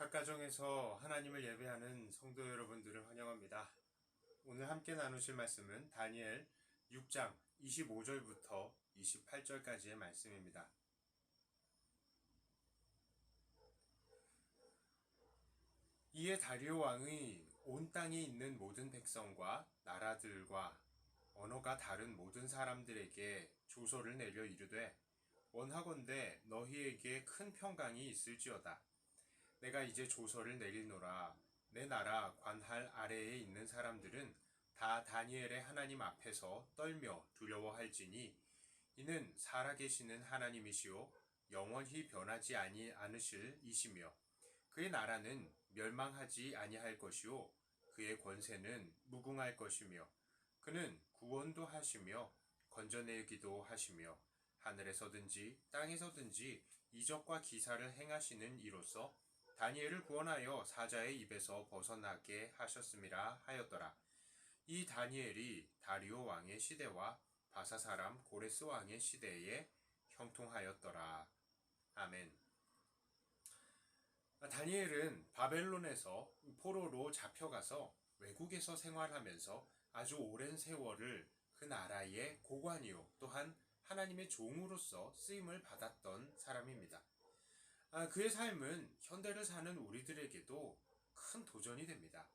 각 가정에서 하나님을 예배하는 성도 여러분들을 환영합니다. 오늘 함께 나누실 말씀은 다니엘 6장 25절부터 28절까지의 말씀입니다. 이에 다리오 왕이 온 땅에 있는 모든 백성과 나라들과 언어가 다른 모든 사람들에게 조서를 내려 이르되, 원하건대 너희에게 큰 평강이 있을지어다. 내가 이제 조서를 내리노라. 내 나라 관할 아래에 있는 사람들은 다 다니엘의 하나님 앞에서 떨며 두려워할지니, 이는 살아계시는 하나님이시요 영원히 변하지 않으실 이시며, 그의 나라는 멸망하지 아니할 것이요 그의 권세는 무궁할 것이며, 그는 구원도 하시며 건져내기도 하시며, 하늘에서든지 땅에서든지 이적과 기사를 행하시는 이로써 다니엘을 구원하여 사자의 입에서 벗어나게 하셨음이라 하였더라. 이 다니엘이 다리오 왕의 시대와 바사 사람 고레스 왕의 시대에 형통하였더라. 아멘. 다니엘은 바벨론에서 포로로 잡혀가서 외국에서 생활하면서 아주 오랜 세월을 그 나라의 고관이요 또한 하나님의 종으로서 쓰임을 받았던 사람입니다. 그의 삶은 현대를 사는 우리들에게도 큰 도전이 됩니다.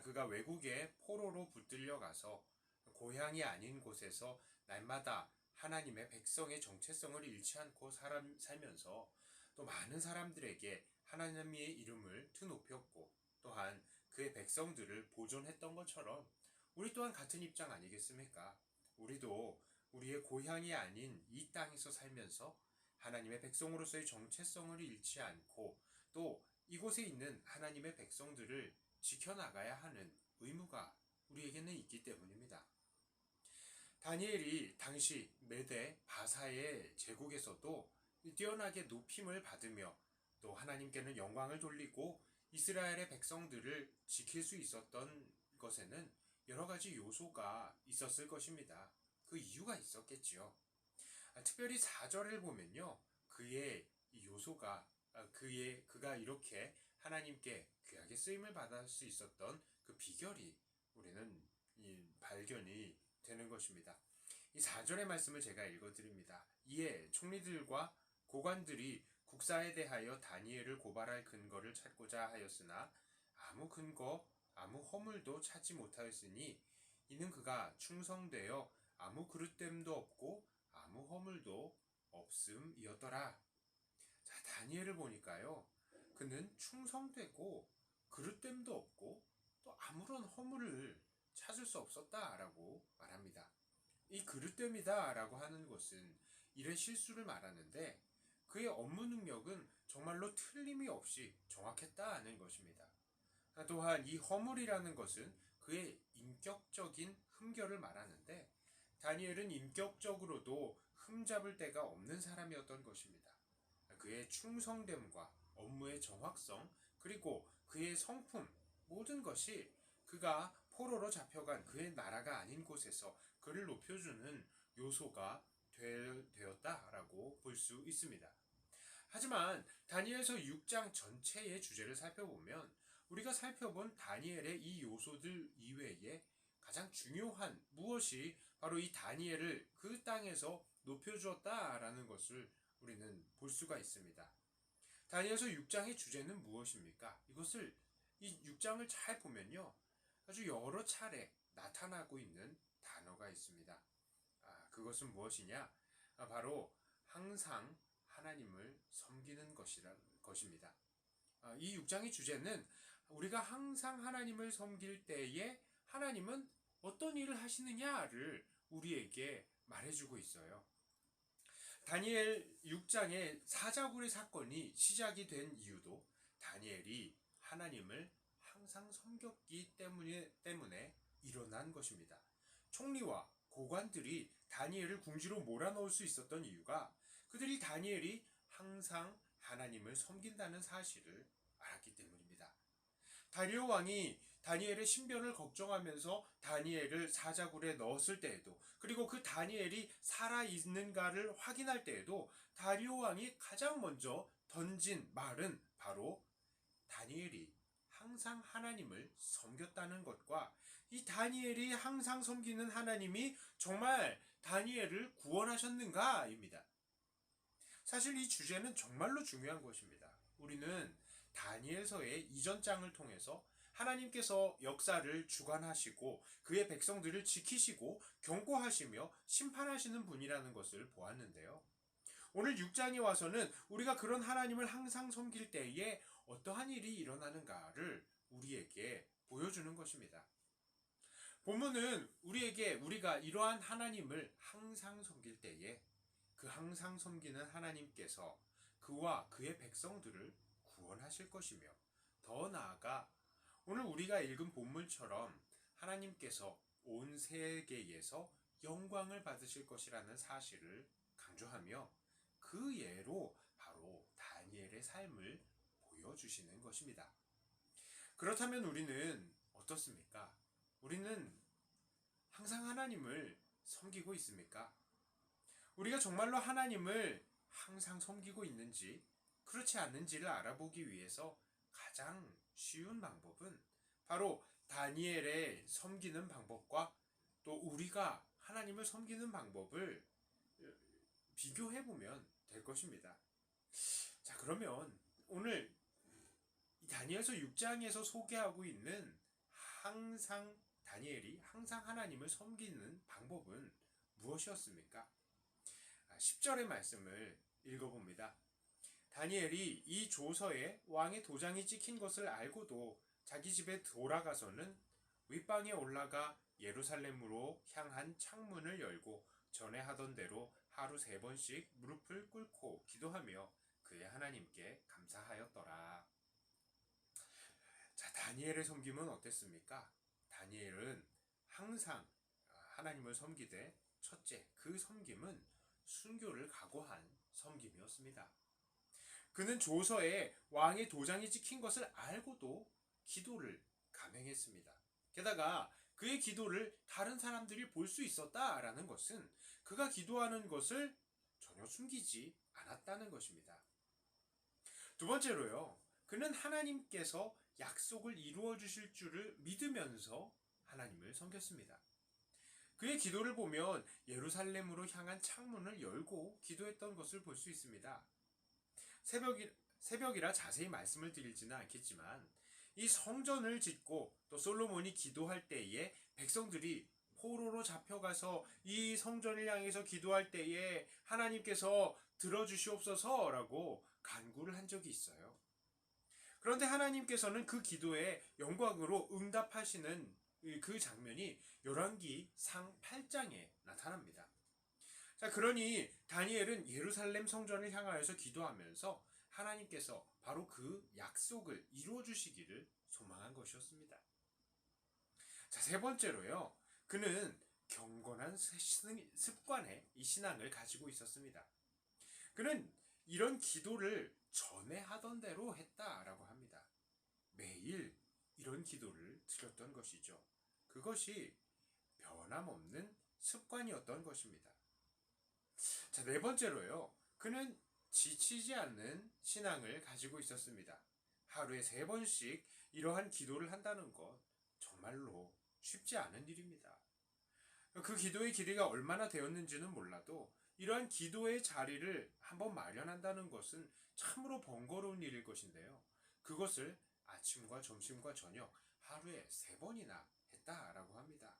그가 외국에 포로로 붙들려 가서 고향이 아닌 곳에서 날마다 하나님의 백성의 정체성을 잃지 않고 살면서 또 많은 사람들에게 하나님의 이름을 드높였고, 또한 그의 백성들을 보존했던 것처럼 우리 또한 같은 입장 아니겠습니까? 우리도 우리의 고향이 아닌 이 땅에서 살면서 하나님의 백성으로서의 정체성을 잃지 않고 또 이곳에 있는 하나님의 백성들을 지켜나가야 하는 의무가 우리에게는 있기 때문입니다. 다니엘이 당시 메대 바사의 제국에서도 뛰어나게 높임을 받으며 또 하나님께는 영광을 돌리고 이스라엘의 백성들을 지킬 수 있었던 것에는 여러 가지 요소가 있었을 것입니다. 그 이유가 있었겠지요. 특별히 4절을 보면요, 그의 이 요소가 그가 이렇게 하나님께 귀하게 쓰임을 받을 수 있었던 그 비결이 우리는 발견이 되는 것입니다. 이 4절의 말씀을 제가 읽어드립니다. 이에 총리들과 고관들이 국사에 대하여 다니엘을 고발할 근거를 찾고자 하였으나 아무 근거, 아무 허물도 찾지 못하였으니, 이는 그가 충성되어 아무 그릇됨도 없고 아무 허물도 없음이었더라. 자, 다니엘을 보니까요, 그는 충성되고 그릇됨도 없고 또 아무런 허물을 찾을 수 없었다라고 말합니다. 이 그릇됨이다 라고 하는 것은 일의 실수를 말하는데, 그의 업무 능력은 정말로 틀림이 없이 정확했다는 것입니다. 또한 이 허물이라는 것은 그의 인격적인 흠결을 말하는데, 다니엘은 인격적으로도 흠잡을 데가 없는 사람이었던 것입니다. 그의 충성됨과 업무의 정확성, 그리고 그의 성품, 모든 것이 그가 포로로 잡혀간 그의 나라가 아닌 곳에서 그를 높여주는 요소가 되었다라고 볼 수 있습니다. 하지만 다니엘서 6장 전체의 주제를 살펴보면 우리가 살펴본 다니엘의 이 요소들 이외에 가장 중요한 무엇이 바로 이 다니엘을 그 땅에서 높여주었다라는 것을 우리는 볼 수가 있습니다. 다니엘서 6장의 주제는 무엇입니까? 이것을 이 6장을 잘 보면요, 아주 여러 차례 나타나고 있는 단어가 있습니다. 그것은 무엇이냐? 바로 항상 하나님을 섬기는 것입니다. 이 6장의 주제는 우리가 항상 하나님을 섬길 때에 하나님은 어떤 일을 하시느냐를 우리에게 말해주고 있어요. 다니엘 6장의 사자굴의 사건이 시작이 된 이유도 다니엘이 하나님을 항상 섬겼기 때문에 일어난 것입니다. 총리와 고관들이 다니엘을 궁지로 몰아넣을 수 있었던 이유가 그들이 다니엘이 항상 하나님을 섬긴다는 사실을 알았기 때문입니다. 다리오 왕이 다니엘의 신변을 걱정하면서 다니엘을 사자굴에 넣었을 때에도, 그리고 그 다니엘이 살아있는가를 확인할 때에도 다리오 왕이 가장 먼저 던진 말은 바로 다니엘이 항상 하나님을 섬겼다는 것과 이 다니엘이 항상 섬기는 하나님이 정말 다니엘을 구원하셨는가입니다. 사실 이 주제는 정말로 중요한 것입니다. 우리는 다니엘서의 이전 장을 통해서 하나님께서 역사를 주관하시고 그의 백성들을 지키시고 경고하시며 심판하시는 분이라는 것을 보았는데요. 오늘 6장에 와서는 우리가 그런 하나님을 항상 섬길 때에 어떠한 일이 일어나는가를 우리에게 보여주는 것입니다. 본문은 우리에게 우리가 이러한 하나님을 항상 섬길 때에 그 항상 섬기는 하나님께서 그와 그의 백성들을 구원하실 것이며, 더 나아가 오늘 우리가 읽은 본문처럼 하나님께서 온 세계에서 영광을 받으실 것이라는 사실을 강조하며 그 예로 바로 다니엘의 삶을 보여주시는 것입니다. 그렇다면 우리는 어떻습니까? 우리는 항상 하나님을 섬기고 있습니까? 우리가 정말로 하나님을 항상 섬기고 있는지 그렇지 않는지를 알아보기 위해서 가장 쉬운 방법은 바로 다니엘의 섬기는 방법과 또 우리가 하나님을 섬기는 방법을 비교해보면 될 것입니다. 자, 그러면 오늘 다니엘서 6장에서 소개하고 있는 다니엘이 항상 하나님을 섬기는 방법은 무엇이었습니까? 10절의 말씀을 읽어봅니다. 다니엘이 이 조서에 왕의 도장이 찍힌 것을 알고도 자기 집에 돌아가서는 윗방에 올라가 예루살렘으로 향한 창문을 열고 전에 하던 대로 하루 3번씩 무릎을 꿇고 기도하며 그의 하나님께 감사하였더라. 자, 다니엘의 섬김은 어땠습니까? 다니엘은 항상 하나님을 섬기되 첫째, 그 섬김은 순교를 각오한 섬김이었습니다. 그는 조서에 왕의 도장이 찍힌 것을 알고도 기도를 감행했습니다. 게다가 그의 기도를 다른 사람들이 볼 수 있었다라는 것은 그가 기도하는 것을 전혀 숨기지 않았다는 것입니다. 두 번째로요, 그는 하나님께서 약속을 이루어 주실 줄을 믿으면서 하나님을 섬겼습니다. 그의 기도를 보면 예루살렘으로 향한 창문을 열고 기도했던 것을 볼 수 있습니다. 새벽이라 자세히 말씀을 드리지는 않겠지만 이 성전을 짓고 또 솔로몬이 기도할 때에 백성들이 포로로 잡혀가서 이 성전을 향해서 기도할 때에 하나님께서 들어주시옵소서라고 간구를 한 적이 있어요. 그런데 하나님께서는 그 기도에 영광으로 응답하시는 그 장면이 열왕기상 8장에 나타납니다. 자, 그러니 다니엘은 예루살렘 성전을 향하여서 기도하면서 하나님께서 바로 그 약속을 이루어 주시기를 소망한 것이었습니다. 자, 세 번째로요, 그는 경건한 습관의 이 신앙을 가지고 있었습니다. 그는 이런 기도를 전에 하던 대로 했다라고 합니다. 매일 이런 기도를 드렸던 것이죠. 그것이 변함없는 습관이었던 것입니다. 자, 네 번째로요, 그는 지치지 않는 신앙을 가지고 있었습니다. 하루에 3번씩 이러한 기도를 한다는 것 정말로 쉽지 않은 일입니다. 그 기도의 길이가 얼마나 되었는지는 몰라도 이러한 기도의 자리를 한번 마련한다는 것은 참으로 번거로운 일일 것인데요. 그것을 아침과 점심과 저녁 하루에 3번이나 했다라고 합니다.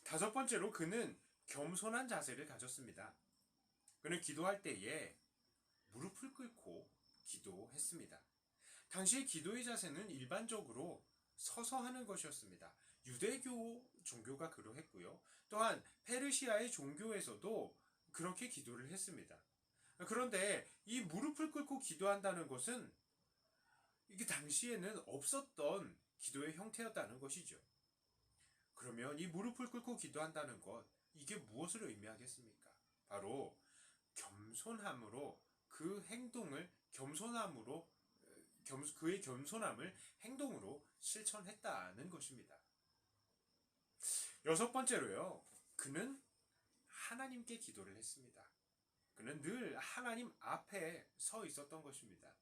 다섯 번째로 그는 겸손한 자세를 가졌습니다. 그는 기도할 때에 무릎을 꿇고 기도했습니다. 당시의 기도의 자세는 일반적으로 서서 하는 것이었습니다. 유대교 종교가 그러했고요. 또한 페르시아의 종교에서도 그렇게 기도를 했습니다. 그런데 이 무릎을 꿇고 기도한다는 것은 이게 당시에는 없었던 기도의 형태였다는 것이죠. 그러면 이 무릎을 꿇고 기도한다는 것, 이게 무엇을 의미하겠습니까? 바로 겸손함으로 그 행동을 그의 겸손함을 행동으로 실천했다는 것입니다. 여섯 번째로요, 그는 하나님께 기도를 했습니다. 그는 늘 하나님 앞에 서 있었던 것입니다.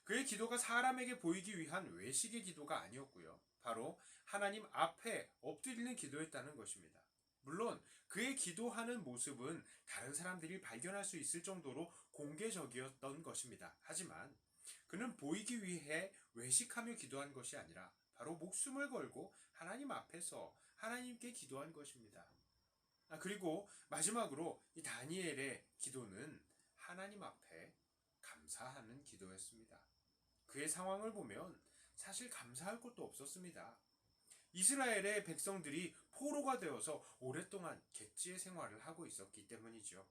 그의 기도가 사람에게 보이기 위한 외식의 기도가 아니었고요. 바로 하나님 앞에 엎드리는 기도였다는 것입니다. 물론 그의 기도하는 모습은 다른 사람들이 발견할 수 있을 정도로 공개적이었던 것입니다. 하지만 그는 보이기 위해 외식하며 기도한 것이 아니라 바로 목숨을 걸고 하나님 앞에서 하나님께 기도한 것입니다. 그리고 마지막으로 이 다니엘의 기도는 하나님 앞에 감사하는 기도였습니다. 그의 상황을 보면 사실 감사할 것도 없었습니다. 이스라엘의 백성들이 포로가 되어서 오랫동안 객지의 생활을 하고 있었기 때문이죠.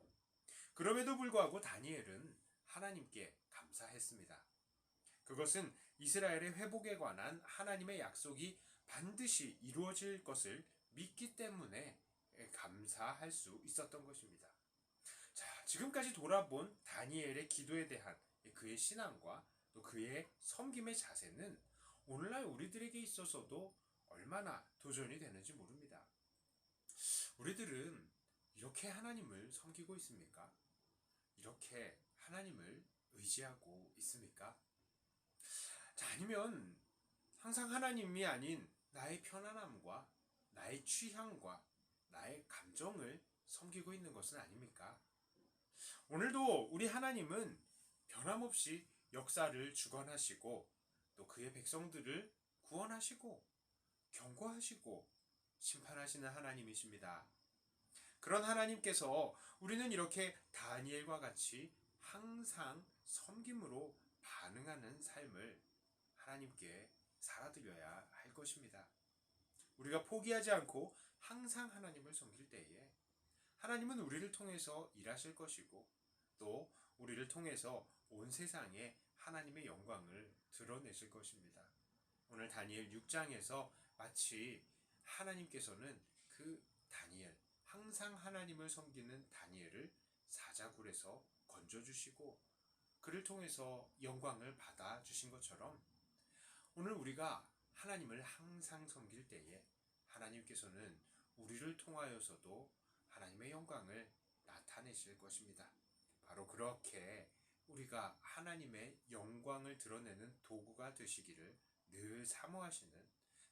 그럼에도 불구하고 다니엘은 하나님께 감사했습니다. 그것은 이스라엘의 회복에 관한 하나님의 약속이 반드시 이루어질 것을 믿기 때문에 감사할 수 있었던 것입니다. 자, 지금까지 돌아본 다니엘의 기도에 대한 그의 신앙과 또 그의 섬김의 자세는 오늘날 우리들에게 있어서도 얼마나 도전이 되는지 모릅니다. 우리들은 이렇게 하나님을 섬기고 있습니까? 이렇게 하나님을 의지하고 있습니까? 자, 아니면 항상 하나님이 아닌 나의 편안함과 나의 취향과 나의 감정을 섬기고 있는 것은 아닙니까? 오늘도 우리 하나님은 변함없이 역사를 주관하시고 또 그의 백성들을 구원하시고 경고하시고 심판하시는 하나님이십니다. 그런 하나님께서 우리는 이렇게 다니엘과 같이 항상 섬김으로 반응하는 삶을 하나님께 살아드려야 할 것입니다. 우리가 포기하지 않고 항상 하나님을 섬길 때에 하나님은 우리를 통해서 일하실 것이고 또 우리를 통해서 온 세상에 하나님의 영광을 드러내실 것입니다. 오늘 다니엘 6장에서 마치 하나님께서는 그 다니엘, 항상 하나님을 섬기는 다니엘을 사자굴에서 건져주시고 그를 통해서 영광을 받아주신 것처럼 오늘 우리가 하나님을 항상 섬길 때에 하나님께서는 우리를 통하여서도 하나님의 영광을 나타내실 것입니다. 바로 그렇게 우리가 하나님의 영광을 드러내는 도구가 되시기를 늘 사모하시는,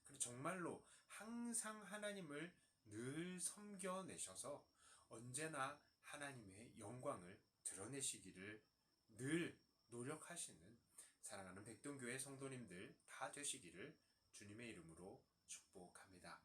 그리고 정말로 항상 하나님을 늘 섬겨내셔서 언제나 하나님의 영광을 드러내시기를 늘 노력하시는 사랑하는 백동교회 성도님들 다 되시기를 주님의 이름으로 축복합니다.